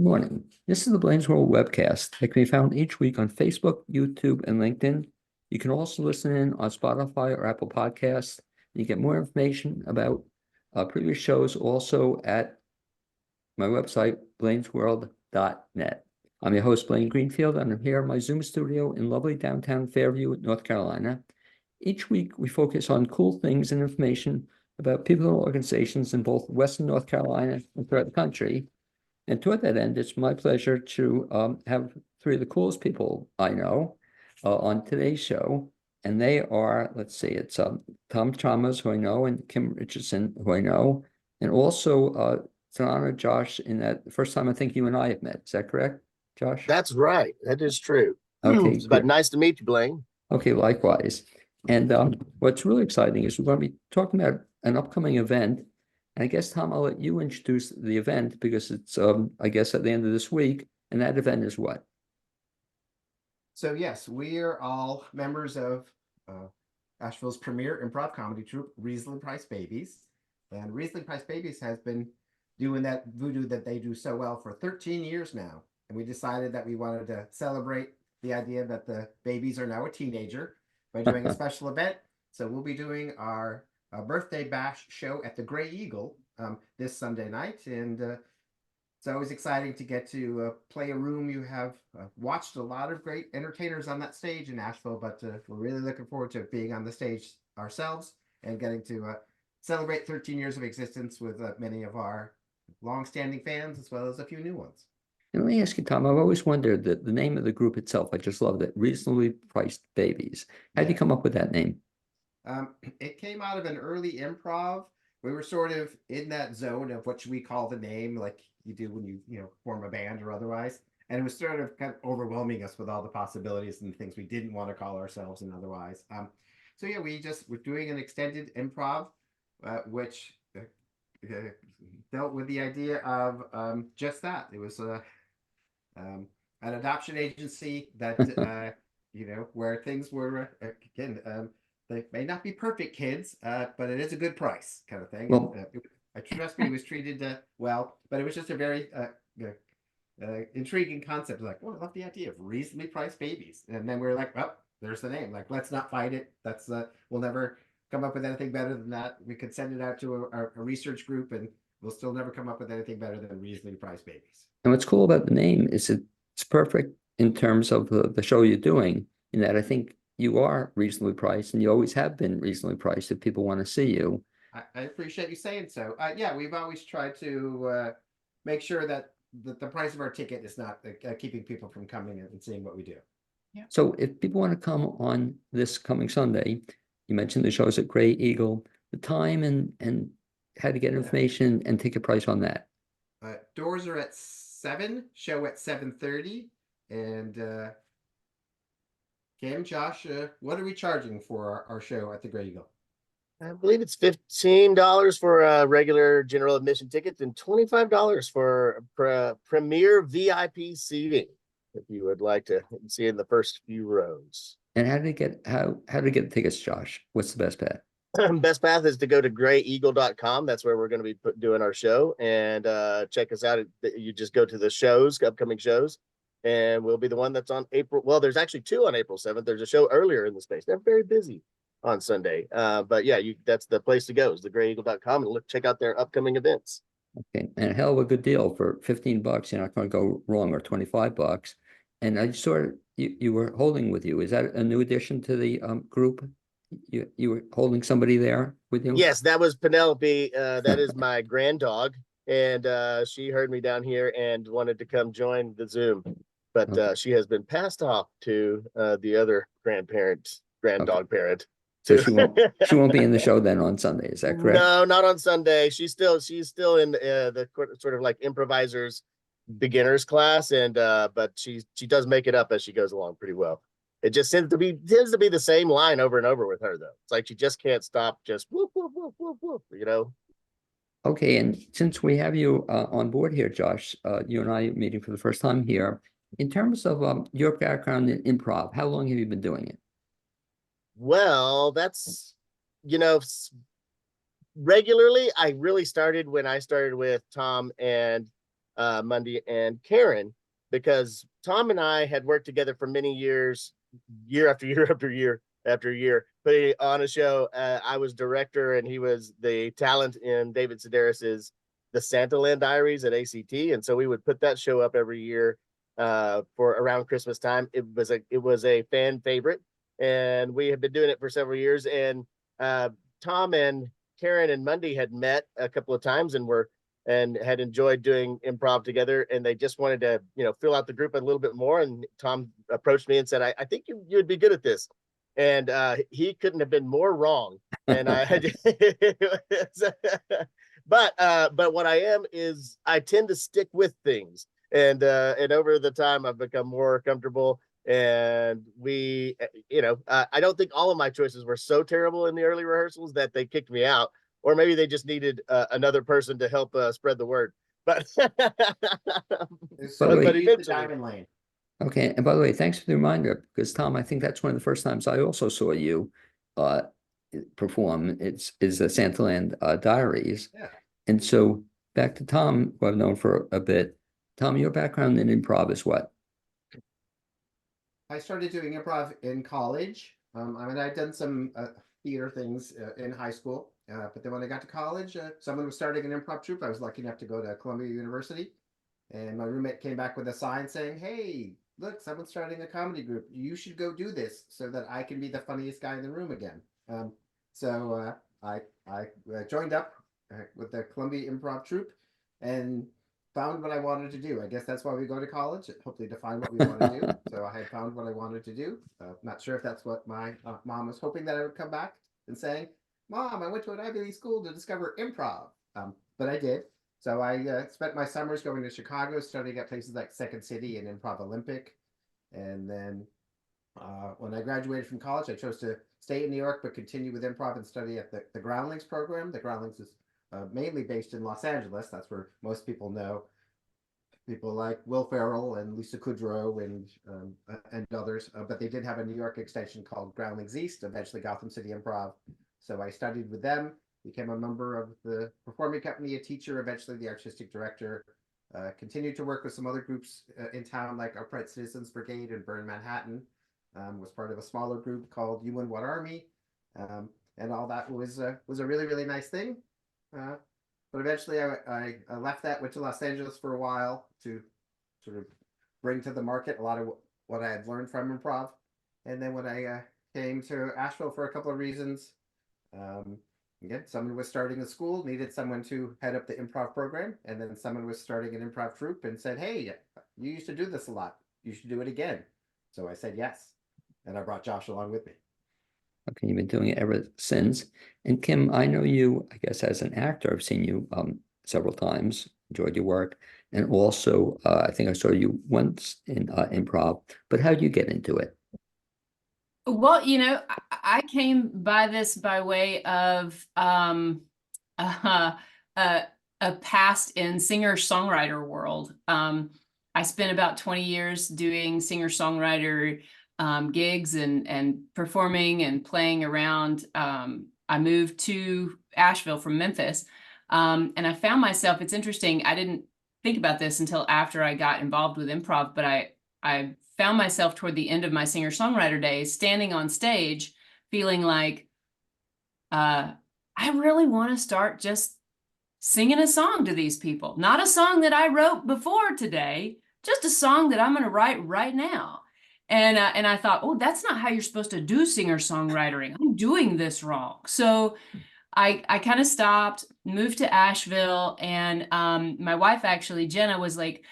Good morning. This is the Blaine's World webcast that can be found each week on Facebook, YouTube, and LinkedIn. You can also listen in on Spotify or Apple Podcasts. You get more information about previous shows also at my website, blainesworld.net. I'm your host, Blaine Greenfield, and I'm here in my Zoom studio in lovely downtown Fairview, North Carolina. Each week, we focus on cool things and information about people and organizations in both Western North Carolina and throughout the country. And toward that end, it's my pleasure to have three of the coolest people I know on today's show. And they are, let's see, it's Tom Chalmers, who I know, and Kim Richardson, who I know. And also, it's an honor, Josh, in that the first time I think you and I have met. Is that correct, Josh? That's right. That is true. Okay, But nice to meet you, Blaine. Okay, likewise. And what's really exciting is we're going to be talking about an upcoming event. And I guess, Tom, I'll let you introduce the event because it's, I guess, at the end of this week. And that event is what? So, yes, we are all members of Asheville's premier improv comedy troupe, Riesling Price Babies. And Riesling Price Babies has been doing that voodoo that they do so well for 13 years now. And we decided that we wanted to celebrate the idea that the babies are now a teenager by doing a special event. So we'll be doing our birthday bash show at the Gray Eagle this Sunday night. And it's always exciting to get to play a room. You have watched a lot of great entertainers on that stage in Asheville, but we're really looking forward to being on the stage ourselves and getting to celebrate 13 years of existence with many of our longstanding fans as well as a few new ones. And let me ask you, Tom, I've always wondered that the name of the group itself, I just love it, Reasonably Priced Babies. How did you come up with that name? It came out of an early improv. We were sort of in that zone of what should we call the name, like you do when you form a band or otherwise. And it was sort of kind of overwhelming us with all the possibilities and things we didn't want to call ourselves and otherwise. So yeah, we're doing an extended improv, which dealt with the idea of just that. It was an adoption agency that where things were again. They may not be perfect kids, but it is a good price, kind of thing. Well, I trust me, was treated well, but it was just a very intriguing concept. Like, oh, I love the idea of reasonably priced babies, and then we were like, well, there's the name. Like, let's not fight it. That's we'll never come up with anything better than that. We could send it out to a research group, and we'll still never come up with anything better than reasonably priced babies. and what's cool about the name is it's perfect in terms of the show you're doing, in that I think you are reasonably priced and you always have been reasonably priced if people want to see you. I appreciate you saying so. Yeah, we've always tried to make sure that the price of our ticket is not keeping people from coming and seeing what we do. Yeah. So if people want to come on this coming Sunday, you mentioned the shows at Gray Eagle, the time and how to get information and ticket price on that. Doors are at 7, show at 7:30, and Kim, Josh, what are we charging for our show at the Gray Eagle? I believe it's $15 for a regular general admission ticket and $25 for premier VIP seating, if you would like to see in the first few rows. And how to get tickets, Josh? What's the best bet? Best path is to go to grayeagle.com. That's where we're going to be doing our show, and check us out. You just go to the shows, upcoming shows, and we'll be the one that's on April. Well, there's actually 2 on April 7th. There's a show earlier in the space. They're very busy on Sunday. But yeah, that's the place to go is the grayeagle.com and check out their upcoming events. Okay. And a hell of a good deal for $15. You're not going to go wrong, or $25. And I saw you were holding with you. Is that a new addition to the group? You were holding somebody there with you? Yes, that was Penelope. That is my grand dog. And she heard me down here and wanted to come join the Zoom. But Okay. She has been passed off to the other grand dog parent. So she won't be in the show then on Sunday. Is that correct? No, not on Sunday. She's still in the sort of like improvisers beginners class, and but she does make it up as she goes along pretty well. It just tends to be the same line over and over with her, though. It's like she just can't stop, just whoop whoop whoop whoop whoop. Okay, and since we have you on board here, Josh, you and I are meeting for the first time here. In terms of your background in improv, how long have you been doing it? Well, that's regularly. I really started when I started with Tom and Monday, and Karen, because Tom and I had worked together for many years, year after year after year after year, putting on a show. I was director and he was the talent in David Sedaris's The Santa Land Diaries at ACT. And so we would put that show up every year for around Christmas time. It was a fan favorite, and we had been doing it for several years. And Tom and Karen and Monday had met a couple of times and had enjoyed doing improv together, and they just wanted to, fill out the group a little bit more. And Tom approached me and said, I think you'd be good at this. And he couldn't have been more wrong. And but what I am is I tend to stick with things. And over the time I've become more comfortable. And I don't think all of my choices were so terrible in the early rehearsals that they kicked me out, or maybe they just needed another person to help spread the word. But So but use the diamond lane. Okay, and by the way, thanks for the reminder, because Tom, I think that's one of the first times I also saw you perform. Is the Santaland Diaries. Yeah. And so back to Tom, who I've known for a bit. Tom, your background in improv is what? I started doing improv in college. I'd done some theater things in high school, but then when I got to college, someone was starting an improv troupe. I was lucky enough to go to Columbia University, and my roommate came back with a sign saying, "Hey, look, someone's starting a comedy group. You should go do this so that I can be the funniest guy in the room again." So I joined up with the Columbia Improv Troupe and found what I wanted to do. I guess that's why we go to college, hopefully to find what we want to do. So I had found what I wanted to do. Not sure if that's what my mom was hoping that I would come back and saying, "Mom, I went to an Ivy League school to discover improv." But I did. So I spent my summers going to Chicago, studying at places like Second City and Improv Olympic. And then when I graduated from college, I chose to stay in New York, but continue with improv and study at the Groundlings program. The Groundlings is mainly based in Los Angeles. That's where most people know people like Will Ferrell and Lisa Kudrow and others. But they did have a New York extension called Groundlings East, eventually Gotham City Improv. So I studied with them, became a member of the performing company, a teacher, eventually the artistic director. Continued to work with some other groups in town, like Upright Citizens Brigade in Burn, Manhattan. Was part of a smaller group called You and What Army, and all that was a really, really nice thing. But eventually I left that, went to Los Angeles for a while to sort of bring to the market a lot of what I had learned from improv. And then when I came to Asheville for a couple of reasons, again, someone was starting a school, needed someone to head up the improv program, and then someone was starting an improv troupe and said, "Hey, you used to do this a lot. You should do it again." So I said yes, and I brought Josh along with me. Okay, you've been doing it ever since. And Kim, I know you, I guess, as an actor. I've seen you several times, enjoyed your work. And also, I think I saw you once in improv. But how did you get into it? Well, I came by this by way of a past in singer-songwriter world. I spent about 20 years doing singer-songwriter gigs and performing and playing around. I moved to Asheville from Memphis, and I found myself, it's interesting, I didn't think about this until after I got involved with improv, but I found myself toward the end of my singer-songwriter days standing on stage feeling like I really want to start just singing a song to these people. Not a song that I wrote before today, just a song that I'm going to write right now. And I thought, oh, that's not how you're supposed to do singer-songwriting. I'm doing this wrong. So I kind of stopped, moved to Asheville, and my wife, actually, Jenna, was like,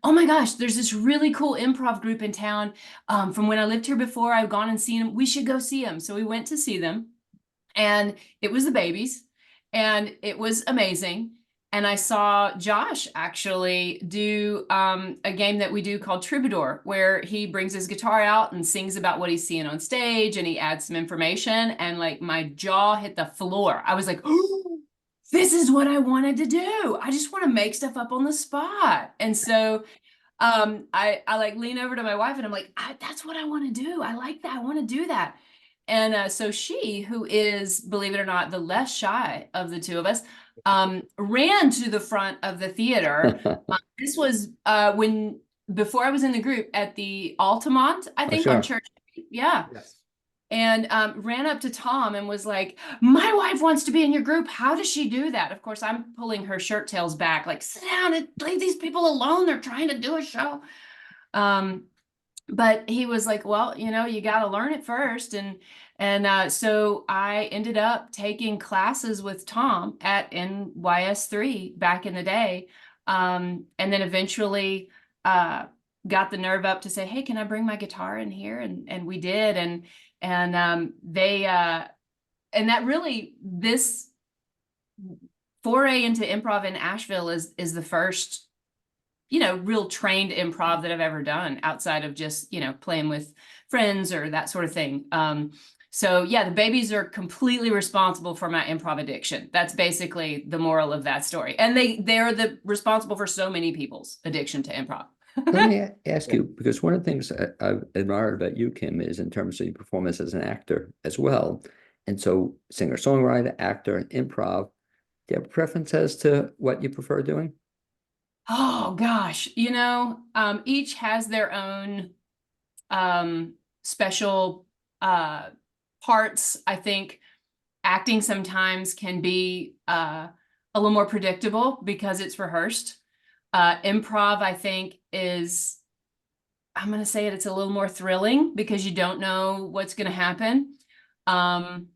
"Oh my gosh, there's this really cool improv group in town. From when I lived here before, I've gone and seen them. We should go see them." So we went to see them, and it was the Babies, and it was amazing. And I saw Josh actually do a game that we do called Troubadour, where he brings his guitar out and sings about what he's seeing on stage, and he adds some information, and like my jaw hit the floor. I was like, "Oh, this is what I wanted to do. I just want to make stuff up on the spot." And so I like lean over to my wife and I'm like, "That's what I want to do. I like that. I want to do that." And so she, who is, believe it or not, the less shy of the two of us, ran to the front of the theater. This was before I was in the group at the Altamont, I think, on sure. Church Street. Yeah. Yes. And ran up to Tom and was like, my wife wants to be in your group. How does she do that? Of course, I'm pulling her shirt tails back, like, sit down and leave these people alone. They're trying to do a show. But he was like, well, you know, you got to learn it first. And so I ended up taking classes with Tom at NYS3 back in the day. And then eventually got the nerve up to say, hey, can I bring my guitar in here? And we did. And that really, this foray into improv in Asheville is the first, you know, real trained improv that I've ever done outside of just, you know, playing with friends or that sort of thing. So yeah, the babies are completely responsible for my improv addiction. That's basically the moral of that story. And they're responsible for so many people's addiction to improv. Let me ask you, because one of the things I've admired about you, Kim, is in terms of your performance as an actor as well. And so singer-songwriter, actor, improv, do you have a preference as to what you prefer doing? Oh gosh, you know, each has their own special parts. I think acting sometimes can be a little more predictable because it's rehearsed. Improv, I think, is, I'm going to say it's a little more thrilling because you don't know what's going to happen. And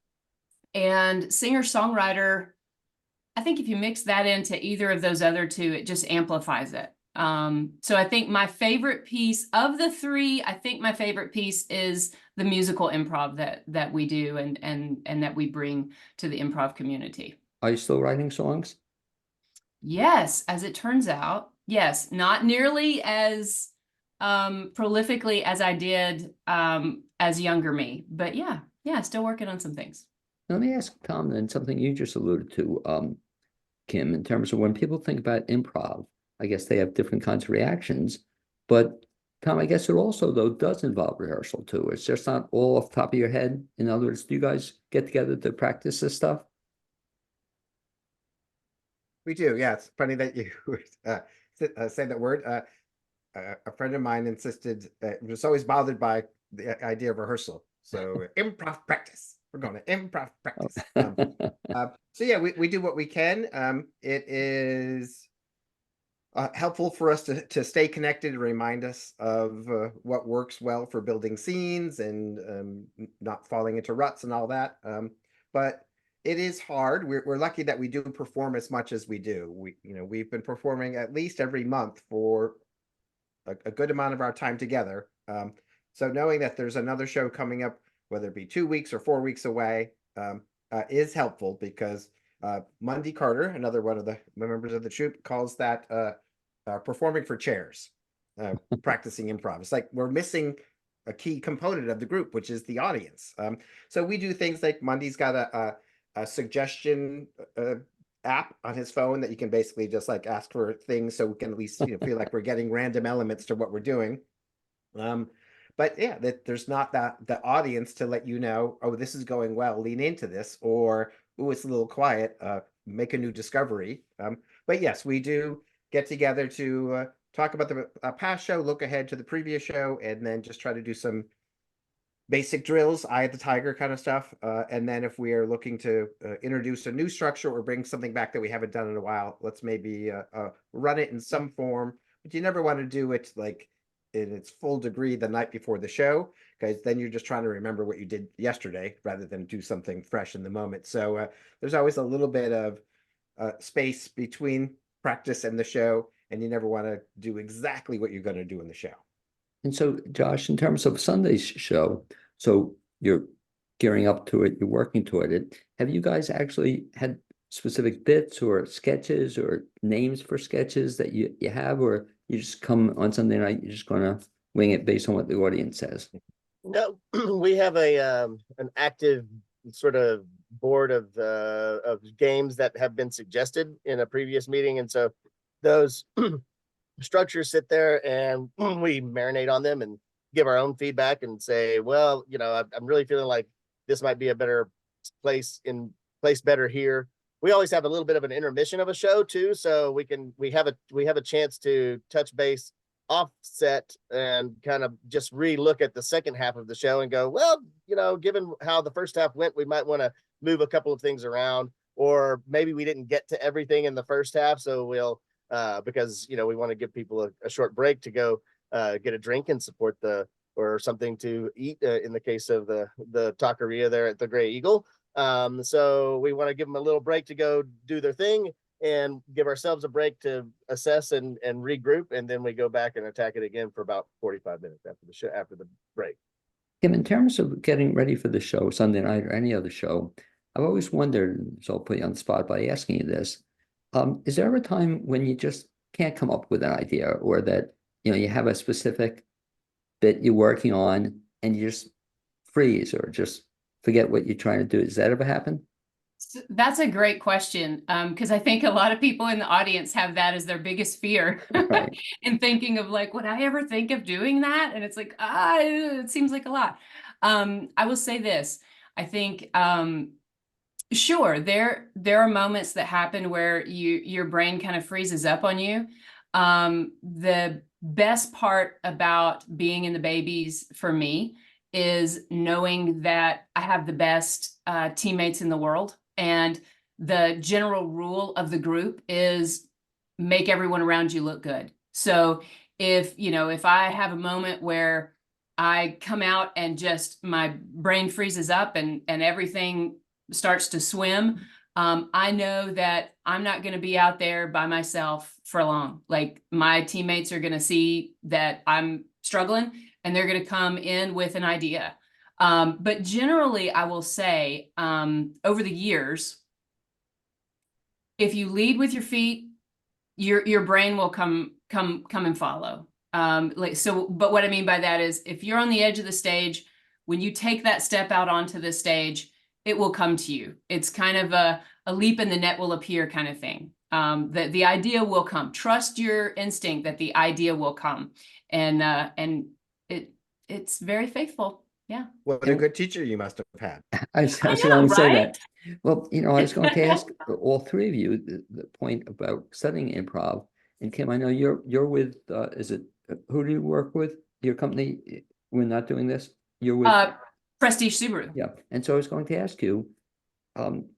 singer-songwriter, I think if you mix that into either of those other two, it just amplifies it. So I think my favorite piece of the three, I think my favorite piece is the musical improv that we do and that we bring to the improv community. Are you still writing songs? Yes, as it turns out, yes, not nearly as prolifically as I did as younger me, but yeah, still working on some things. Let me ask Tom then something you just alluded to, Kim, in terms of when people think about improv, I guess they have different kinds of reactions. But Tom, I guess it also, though, does involve rehearsal too. It's just not all off the top of your head. In other words, do you guys get together to practice this stuff? We do. Yeah, it's funny that you say that word. A friend of mine insisted was always bothered by the idea of rehearsal. So improv practice. We're going to improv practice. So yeah, we do what we can. It is helpful for us to stay connected and remind us of what works well for building scenes and not falling into ruts and all that. But it is hard. We're lucky that we do perform as much as we do. We've been performing at least every month for a good amount of our time together. So knowing that there's another show coming up, whether it be 2 weeks or 4 weeks away, is helpful because Mundy Carter, another one of the members of the troupe, calls that performing for chairs, practicing improv. It's like we're missing a key component of the group, which is the audience. So we do things like Mundy's got a suggestion app on his phone that you can basically just like ask for things so we can at least feel like we're getting random elements to what we're doing. But yeah, that there's not the audience to let you know, oh, this is going well, lean into this, or oh, it's a little quiet, make a new discovery. But yes, we do get together to talk about the past show, look ahead to the previous show, and then just try to do some basic drills, eye of the tiger kind of stuff. And then if we are looking to introduce a new structure or bring something back that we haven't done in a while, let's maybe run it in some form. But you never want to do it like in its full degree the night before the show, because then you're just trying to remember what you did yesterday rather than do something fresh in the moment. So there's always a little bit of space between practice and the show, and you never want to do exactly what you're going to do in the show. And so, Josh, in terms of Sunday's show, so you're gearing up to it, you're working toward it. Have you guys actually had specific bits or sketches or names for sketches that you have, or you just come on Sunday night, you're just going to wing it based on what the audience says? No, we have an active sort of board of games that have been suggested in a previous meeting, and so those structures sit there and we marinate on them and give our own feedback and say, well, I'm really feeling like this might be a better place better here. we always have a little bit of an intermission of a show too, so we have a chance to touch base, offset, and kind of just re-look at the second half of the show and go, well, given how the first half went, we might want to move a couple of things around, or maybe we didn't get to everything in the first half, so we'll because we want to give people a short break to go get a drink and support or something to eat in the case of the taqueria there at the Gray Eagle. So we want to give them a little break to go do their thing and give ourselves a break to assess and regroup, and then we go back and attack it again for about 45 minutes after the show, after the break. Kim, in terms of getting ready for the show, Sunday night or any other show, I've always wondered, so I'll put you on the spot by asking you this. Is there ever a time when you just can't come up with an idea, or that, you have a specific bit you're working on and you just freeze or just forget what you're trying to do? Does that ever happen? That's a great question, because I think a lot of people in the audience have that as their biggest fear. Right. And thinking of like, would I ever think of doing that? And it's like, it seems like a lot. I will say this. I think, sure, there are moments that happen where your brain kind of freezes up on you. The best part about being in the babies for me is knowing that I have the best teammates in the world. And the general rule of the group is make everyone around you look good. So if I have a moment where I come out and just my brain freezes up and everything starts to swim, I know that I'm not going to be out there by myself for long. Like, my teammates are going to see that I'm struggling and they're going to come in with an idea. But generally, I will say, over the years, if you lead with your feet, your brain will come and follow. But what I mean by that is, if you're on the edge of the stage, when you take that step out onto the stage, it will come to you. It's kind of a leap and the net will appear kind of thing. The idea will come. Trust your instinct that the idea will come, and it's very faithful. Yeah. What a good teacher you must have had. I was I know, going to say right? that. Well, I was going to ask all three of you the point about studying improv. And Kim, I know you're with, who do you work with? Your company? We're not doing this? You're with? Prestige Subaru. Yeah. And so I was going to ask you,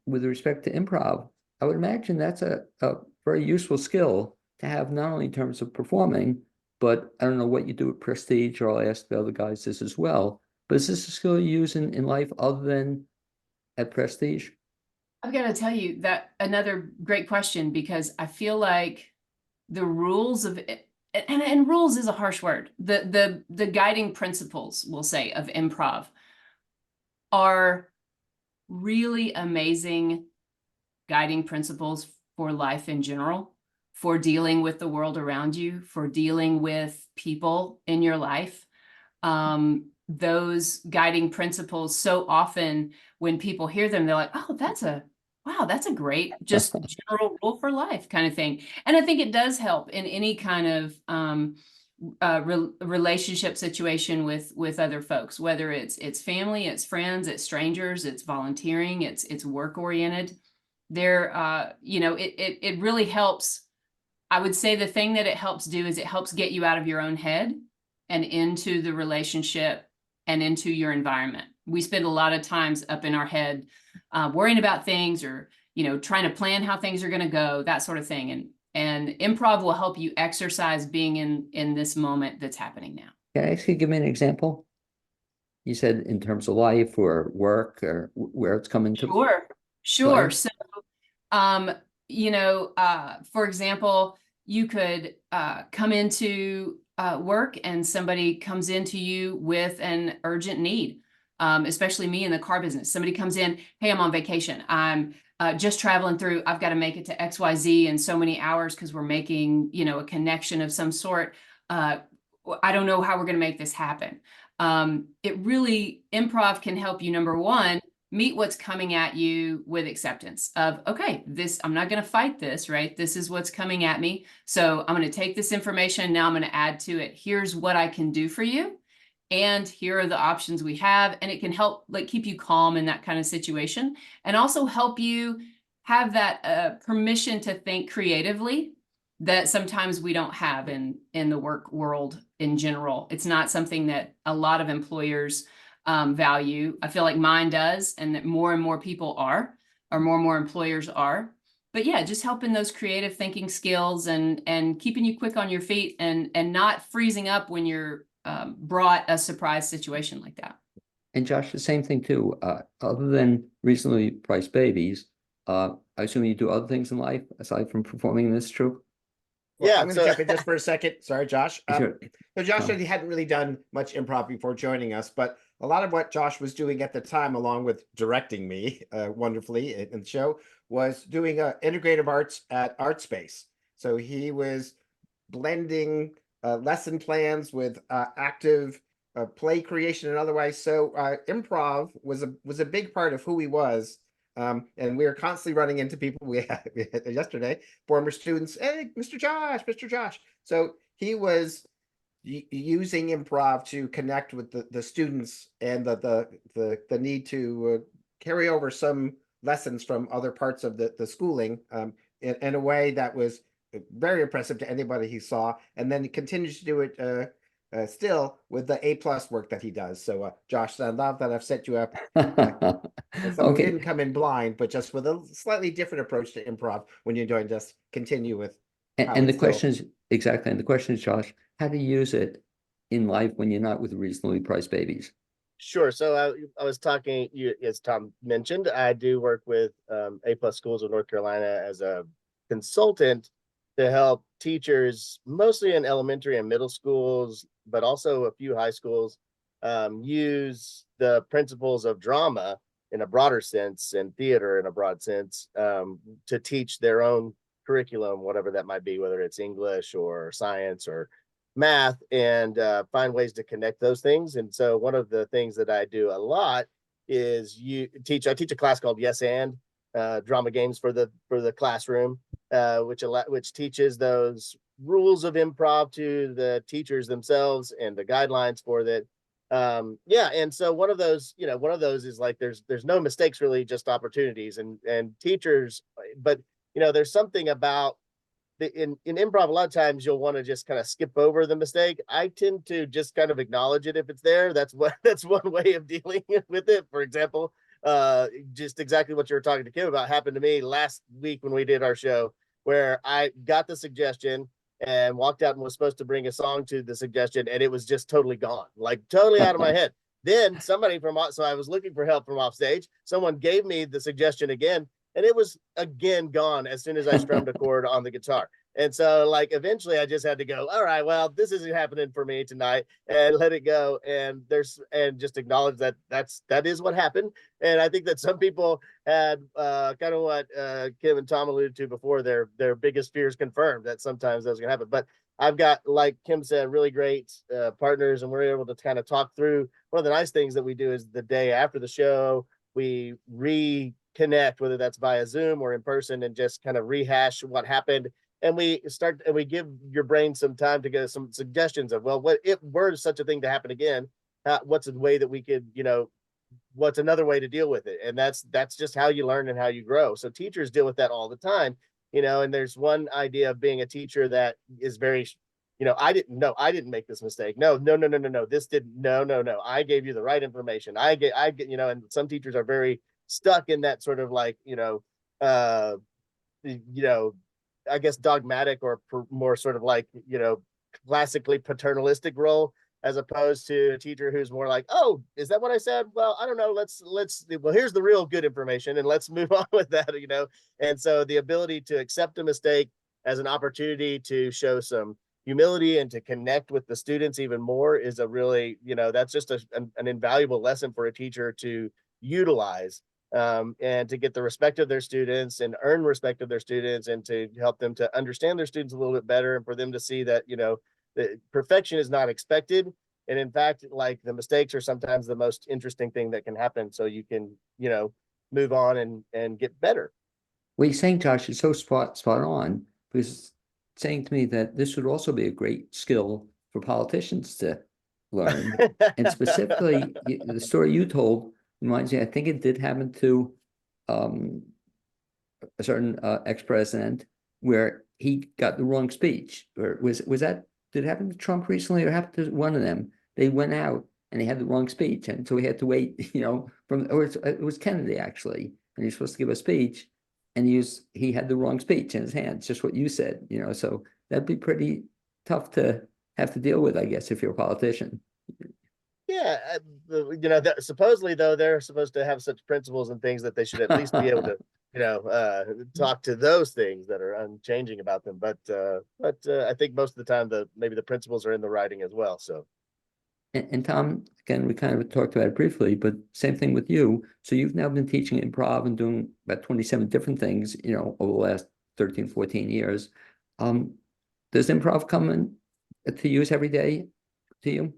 with respect to improv, I would imagine that's a very useful skill to have, not only in terms of performing, but I don't know what you do at Prestige, or I'll ask the other guys this as well. But is this a skill you use in life other than at Prestige? I've got to tell you that another great question, because I feel like the rules of it, and rules is a harsh word. The guiding principles, we'll say, of improv are really amazing guiding principles for life in general, for dealing with the world around you, for dealing with people in your life. Those guiding principles, so often when people hear them, they're like, oh, that's a great, just general rule for life kind of thing. And I think it does help in any kind of relationship situation with other folks, whether it's family, it's friends, it's strangers, it's volunteering, it's work oriented. It really helps. I would say the thing that it helps do is it helps get you out of your own head and into the relationship and into your environment. We spend a lot of times up in our head, worrying about things, or, trying to plan how things are going to go, that sort of thing. And improv will help you exercise being in this moment that's happening now. Can I ask you, give me an example? You said in terms of life or work, or where it's coming to. Sure. play? So, for example, you could come into work and somebody comes into you with an urgent need, especially me in the car business. Somebody comes in, hey, I'm on vacation. I'm just traveling through. I've got to make it to XYZ in so many hours because we're making, a connection of some sort. I don't know how we're going to make this happen. Improv can help you, number one, meet what's coming at you with acceptance of, okay, I'm not going to fight this, right? This is what's coming at me. So I'm going to take this information. Now I'm going to add to it. Here's what I can do for you. And here are the options we have. And it can help keep you calm in that kind of situation, and also help you have that permission to think creatively that sometimes we don't have in the work world in general. It's not something that a lot of employers value. I feel like mine does, and that more and more people are, or more and more employers are. But yeah, just helping those creative thinking skills and keeping you quick on your feet and not freezing up when you're brought a surprise situation like that. And Josh, the same thing too. Other than recently priced babies, I assume you do other things in life aside from performing in this troupe? Well, Yeah, I'm going to so- jump in just for a second. Sorry, Josh. Sure. So Josh Oh. said he hadn't really done much improv before joining us, but a lot of what Josh was doing at the time, along with directing me wonderfully in the show, was doing integrative arts at Art Space. So he was blending lesson plans with active play creation and otherwise. So improv was a big part of who he was. And we were constantly running into people we had yesterday, former students. Hey, Mr. Josh. So he was using improv to connect with the students and the need to carry over some lessons from other parts of the schooling in a way that was very impressive to anybody he saw. And then he continues to do it still with the A+ work that he does. So Josh, I love that I've set you up. And someone who Okay. didn't come in blind, but just with a slightly different approach to improv when you're doing just continue with how And the it's still- question is, exactly, and the question is, Josh, how do you use it in life when you're not with reasonably priced babies? Sure. So I was talking, as Tom mentioned, I do work with A+ Schools of North Carolina as a consultant to help teachers, mostly in elementary and middle schools, but also a few high schools, use the principles of drama in a broader sense and theater in a broad sense to teach their own curriculum, whatever that might be, whether it's English or science or math, and find ways to connect those things. And so one of the things that I do a lot is I teach a class called Yes and drama games for the classroom, which teaches those rules of improv to the teachers themselves and the guidelines for that. Yeah, and so one of those is like there's no mistakes, really, just opportunities and teachers. But there's something about in improv, a lot of times you'll want to just kind of skip over the mistake. I tend to just kind of acknowledge it if it's there. That's one way of dealing with it. For example, just exactly what you were talking to Kim about happened to me last week when we did our show, where I got the suggestion and walked out and was supposed to bring a song to the suggestion, and it was just totally gone, like totally out of my head. Then somebody so I was looking for help from off stage. Someone gave me the suggestion again, and it was again gone as soon as I strummed a chord on the guitar. And so like eventually I just had to go, all right, well, this isn't happening for me tonight, and let it go. And just acknowledge that is what happened. And I think that some people had kind of what Kim and Tom alluded to before, their biggest fears confirmed, that sometimes that's gonna happen. But I've got, like Kim said, really great partners, and we're able to kind of talk through. One of the nice things that we do is the day after the show, we reconnect, whether that's via Zoom or in person, and just kind of rehash what happened. And we give your brain some time to get some suggestions of, well, what if were such a thing to happen again? What's a way that we could, what's another way to deal with it? And that's just how you learn and how you grow. So teachers deal with that all the time, and there's one idea of being a teacher that is very, I didn't make this mistake. No. This didn't, no. I gave you the right information. I get, and some teachers are very stuck in that sort of like, I guess dogmatic or more sort of like, classically paternalistic role, as opposed to a teacher who's more like, oh, is that what I said? Well, I don't know. Well, here's the real good information and let's move on with that, And so the ability to accept a mistake as an opportunity to show some humility and to connect with the students even more is a really, that's just an invaluable lesson for a teacher to utilize. And to get the respect of their students and earn respect of their students, and to help them to understand their students a little bit better, and for them to see that, that perfection is not expected. And in fact, like the mistakes are sometimes the most interesting thing that can happen. So you can, move on and get better. What you're saying, Josh, is so spot on, because it's saying to me that this would also be a great skill for politicians to learn. And specifically, the story you told reminds me, I think it did happen to a certain ex-president where he got the wrong speech. Or was that, did it happen to Trump recently or happened to one of them? They went out and he had the wrong speech. And so he had to wait, or it was Kennedy actually. And he's supposed to give a speech and he had the wrong speech in his hands, just what you said, so that'd be pretty tough to have to deal with, I guess, if you're a politician. Yeah, that supposedly though they're supposed to have such principles and things that they should at least be able to, talk to those things that are unchanging about them. But I think most of the time maybe the principles are in the writing as well. So And Tom, again, we kind of talked about it briefly, but same thing with you. So you've now been teaching improv and doing about 27 different things, over the last 13, 14 years. Does improv come in to use every day to you?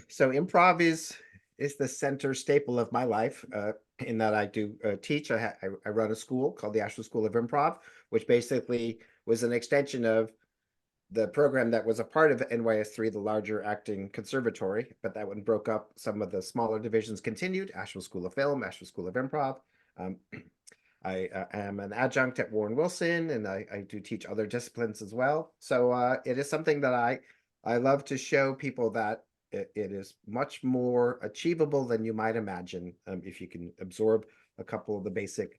So improv is the center staple of my life, in that I do teach. I run a school called the Asheville School of Improv, which basically was an extension of the program that was a part of NYS3, the larger acting conservatory, but that one broke up. Some of the smaller divisions continued: Asheville School of Film, Asheville School of Improv. I am an adjunct at Warren Wilson, and I do teach other disciplines as well. So it is something that I love to show people that it is much more achievable than you might imagine, if you can absorb a couple of the basic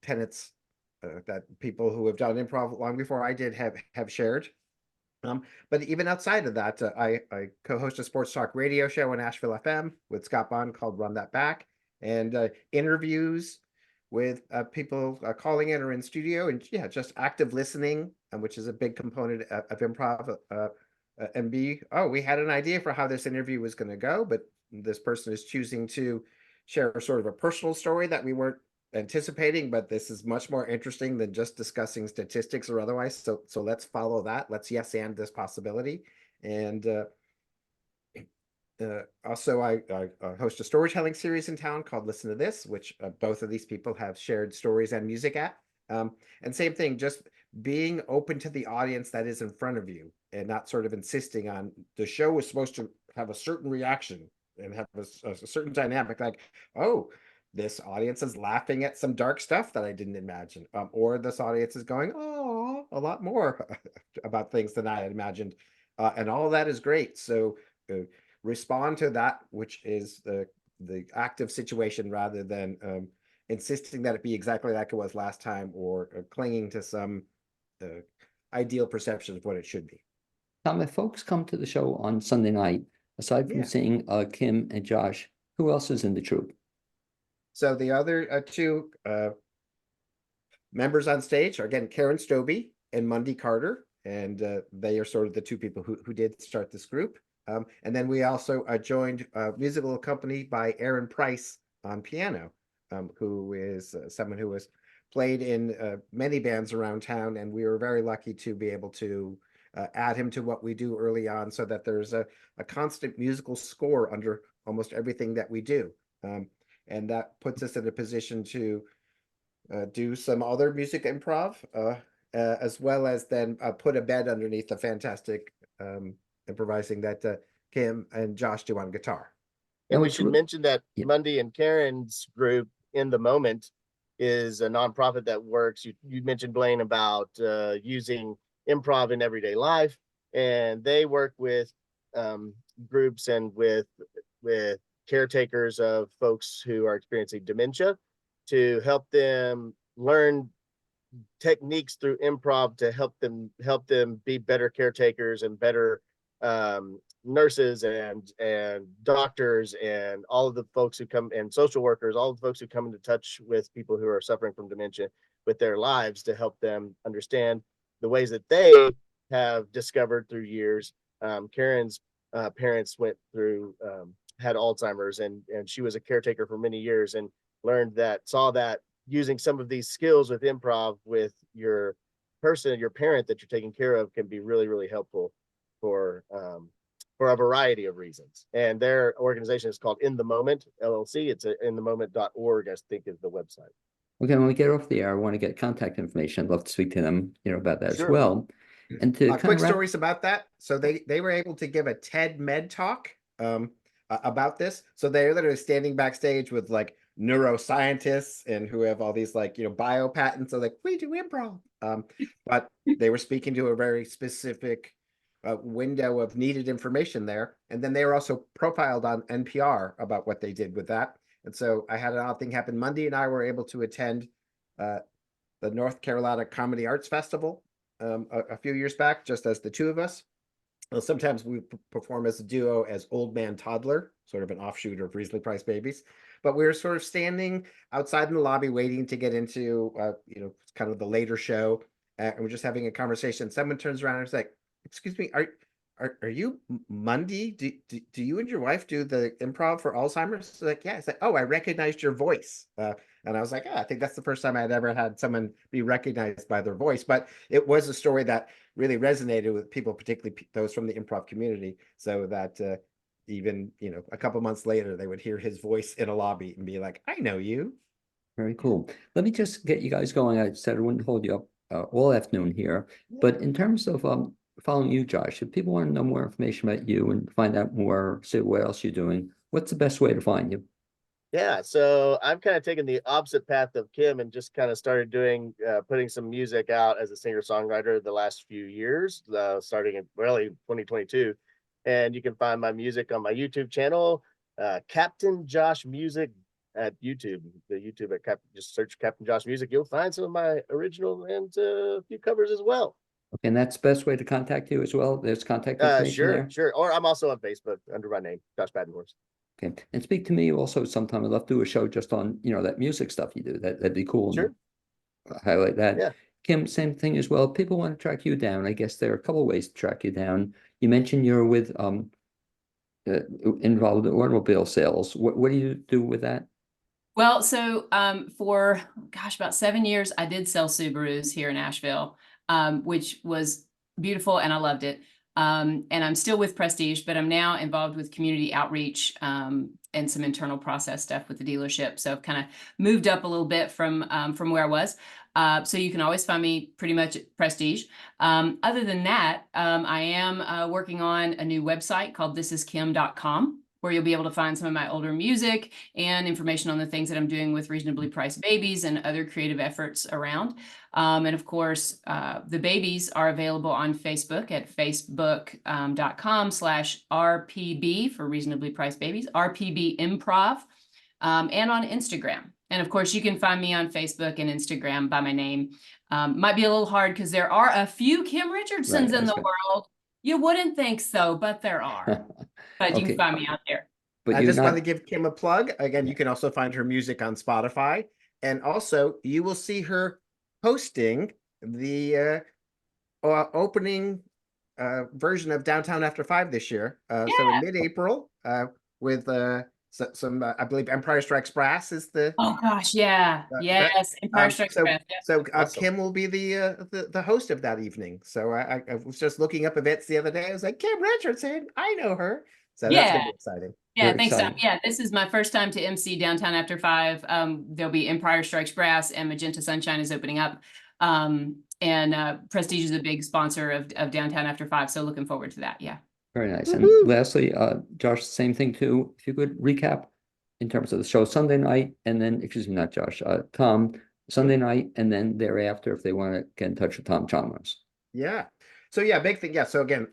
tenets that people who have done improv long before I did have shared. But even outside of that, I co-host a sports talk radio show on Asheville FM with Scott Bond called Run That Back, and interviews with people calling in or in studio, and just active listening, which is a big component of improv. And we had an idea for how this interview was going to go, but this person is choosing to share sort of a personal story that we weren't anticipating, but this is much more interesting than just discussing statistics or otherwise. So let's follow that. Let's yes and this possibility. And also I host a storytelling series in town called Listen to This, which both of these people have shared stories and music at. And same thing, just being open to the audience that is in front of you and not sort of insisting on the show is supposed to have a certain reaction and have a certain dynamic, like, oh, this audience is laughing at some dark stuff that I didn't imagine, or this audience is going, oh, a lot more about things than I had imagined, and all of that is great. So respond to that, which is the active situation, rather than insisting that it be exactly like it was last time, or clinging to some ideal perception of what it should be. Tom, if folks come to the show on Sunday night, aside from seeing Kim and Josh, who else is in the troupe? So the other two members on stage are, again, Karen Stobie and Mundy Carter, and they are sort of the two people who did start this group. And then we also joined a musical company by Aaron Price on piano, who is someone who has played in many bands around town, and we were very lucky to be able to add him to what we do early on, so that there's a constant musical score under almost everything that we do. And that puts us in a position to do some other music improv, as well as then put a bed underneath the fantastic improvising that Kim and Josh do on guitar. And we should mention that Mundy and Karen's group, In the Moment, is a nonprofit that works. You mentioned, Blaine, about using improv in everyday life, and they work with groups and with caretakers of folks who are experiencing dementia to help them learn techniques through improv to help them be better caretakers and better nurses and doctors and all of the folks who come, and social workers, all of the folks who come into touch with people who are suffering from dementia with their lives, to help them understand the ways that they have discovered through years. Karen's parents had Alzheimer's, and she was a caretaker for many years, and saw that using some of these skills with improv with your parent that you're taking care of, can be really, really helpful for a variety of reasons. And their organization is called In the Moment LLC. It's inthemoment.org, I think, is the website. Okay, when we get off the air, I want to get contact information. I'd love to speak to them, about that Sure. as well. And to quick stories about that. So they were able to give a TED Med talk about this. So they're literally standing backstage with like neuroscientists and who have all these like, bio patents. So like, we do improv. But they were speaking to a very specific window of needed information there. And then they were also profiled on NPR about what they did with that. And so I had an odd thing happen. Monday and I were able to attend the North Carolina Comedy Arts Festival a few years back, just as the two of us. Well, sometimes we perform as a duo as Old Man Toddler, sort of an offshoot of Risley Price Babies. But we were sort of standing outside in the lobby waiting to get into, kind of the later show. And we're just having a conversation. Someone turns around and is like, excuse me, are you Mundy? Do you and your wife do the improv for Alzheimer's? It's like, yeah. It's like, oh, I recognized your voice. And I was like, I think that's the first time I'd ever had someone be recognized by their voice. But it was a story that really resonated with people, particularly those from the improv community, so that even, a couple months later, they would hear his voice in a lobby and be like, I know you. Very cool. Let me just get you guys going. I said I wouldn't hold you up all afternoon here, but in terms of following you, Josh, if people want to know more information about you and find out more, see what else you're doing, what's the best way to find you? Yeah, so I've kind of taken the opposite path of Kim and just kind of started doing putting some music out as a singer-songwriter the last few years, starting in really 2022. And you can find my music on my YouTube channel, Captain Josh Music at YouTube. The YouTube just search Captain Josh Music. You'll find some of my original and a few covers as well. Okay, and that's the best way to contact you as well. There's contact information there. Sure. Or I'm also on Facebook under my name, Josh Badenhorst. Okay, and speak to me also sometime. I'd love to do a show just on, that music stuff you do. That'd be cool. Sure. Highlight that. Yeah. Kim, same thing as well. People want to track you down. I guess there are a couple of ways to track you down. You mentioned you're with involved in automobile sales. What do you do with that? Well, so for about 7 years, I did sell Subarus here in Asheville, which was beautiful and I loved it. And I'm still with Prestige, but I'm now involved with community outreach and some internal process stuff with the dealership. So I've kind of moved up a little bit from where I was. So you can always find me pretty much at Prestige. Other than that, I am working on a new website called thisiskim.com, where you'll be able to find some of my older music and information on the things that I'm doing with Reasonably Priced Babies and other creative efforts around. And of course, the babies are available on Facebook at facebook.com/RPB for Reasonably Priced Babies, RPB Improv, and on Instagram. And of course, you can find me on Facebook and Instagram by my name. Might be a little hard because there are a few Kim Richardsons in the world. You wouldn't think so, but there are. But you can find me out there. But I just want to give Kim a plug. Again, you can also find her music on Spotify. And also, you will see her hosting the opening version of Downtown After 5 this year. So in mid-April, with some, I believe Empire Strikes Brass is the... Oh gosh, yeah. Yes, Empire Strikes Brass. Yeah. So Awesome. Kim will be the host of that evening. So I was just looking up events the other day. I was like, Kim Richardson, I know her. So that's gonna be exciting. Yeah, thanks, Tom. Yeah, this is my first time to MC Downtown After 5. There'll be Empire Strikes Brass and Magenta Sunshine is opening up. And Prestige is a big sponsor of Downtown After 5. So looking forward to that. Yeah. Very nice. And lastly, Josh, same thing too. If you could recap in terms of the show Sunday night, and then, excuse me, not Josh, Tom, Sunday night, and then thereafter, if they want to get in touch with Tom Chalmers. Yeah. So yeah, big thing. Yeah. So again,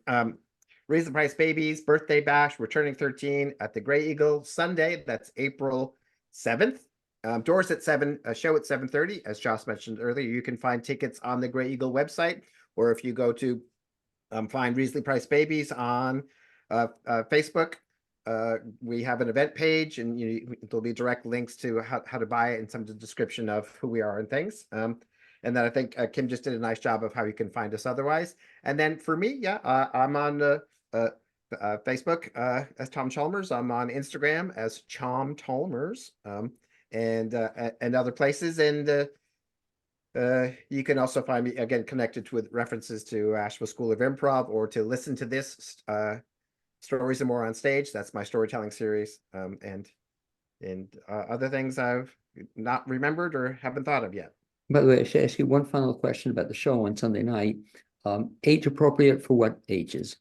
Raise the Price Babies birthday bash. We're turning 13 at the Gray Eagle Sunday. That's April 7th. Doors at 7, a show at 7:30. As Josh mentioned earlier, you can find tickets on the Gray Eagle website, or if you go to find Risley Price Babies on Facebook, we have an event page, and there'll be direct links to how to buy it and some of the description of who we are and things. And then I think Kim just did a nice job of how you can find us otherwise. And then for me, I'm on Facebook as Tom Chalmers. I'm on Instagram as Chom Chalmers, and other places. And you can also find me again connected with references to Asheville School of Improv, or to listen to this Stories and More on Stage. That's my storytelling series, and other things I've not remembered or haven't thought of yet. By the way, I should ask you one final question about the show on Sunday night. Age appropriate for what ages?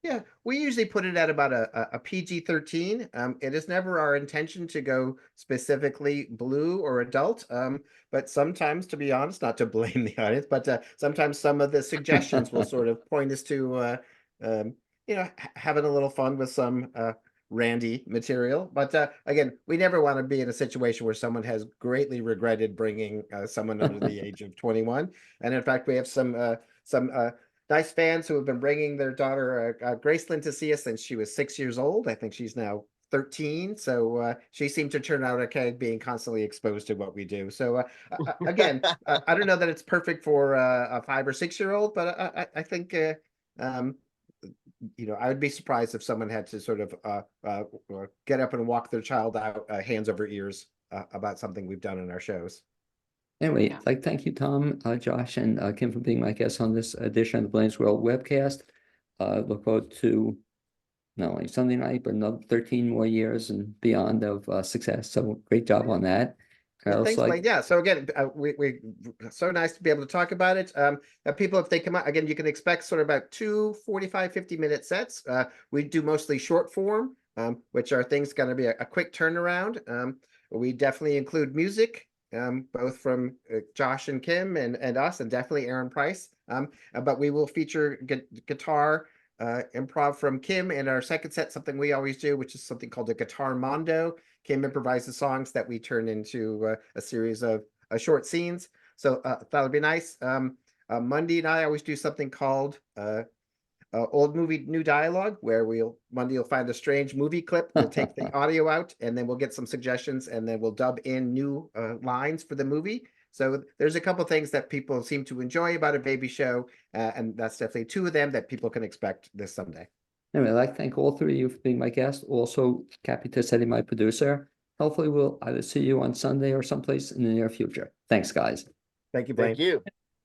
Yeah, we usually put it at about a PG-13. It is never our intention to go specifically blue or adult. But sometimes, to be honest, not to blame the audience, but sometimes some of the suggestions will sort of point us to, having a little fun with some randy material. But again, we never want to be in a situation where someone has greatly regretted bringing someone under the age of 21. And in fact, we have some nice fans who have been bringing their daughter Graceland to see us since she was 6 years old. I think she's now 13. So she seemed to turn out okay, being constantly exposed to what we do. So again, I don't know that it's perfect for a 5 or 6 year old, but I think um, I would be surprised if someone had to sort of get up and walk their child out hands over ears about something we've done in our shows. Anyway, Yeah. thank you, Tom, Josh, and Kim for being my guests on this edition of the Blaine's World webcast. Look forward to not only Sunday night, but another 13 more years and beyond of success. So great job on that. And I Yeah, also thanks, Blaine. Yeah. So again, we so nice to be able to talk about it. People, if they come out again, you can expect sort of about 50-minute sets. We do mostly short form, which are things going to be a quick turnaround. We definitely include music, both from Josh and Kim and us, and definitely Aaron Price. But we will feature guitar improv from Kim in our second set, something we always do, which is something called a Guitar Mondo. Kim improvises songs that we turn into a series of short scenes. So that'll be nice. Monday and I always do something called Old Movie New Dialogue, where Monday will find a strange movie clip. We'll take the audio out, and then we'll get some suggestions, and then we'll dub in new lines for the movie. So there's a couple things that people seem to enjoy about a baby show, and that's definitely two of them that people can expect this Sunday. Anyway, I'd like to thank all three of you for being my guest. Also, Cappy Tassetti, my producer. Hopefully, we'll either see you on Sunday or someplace in the near future. Thanks, guys. Thank you, Blaine. Thank you.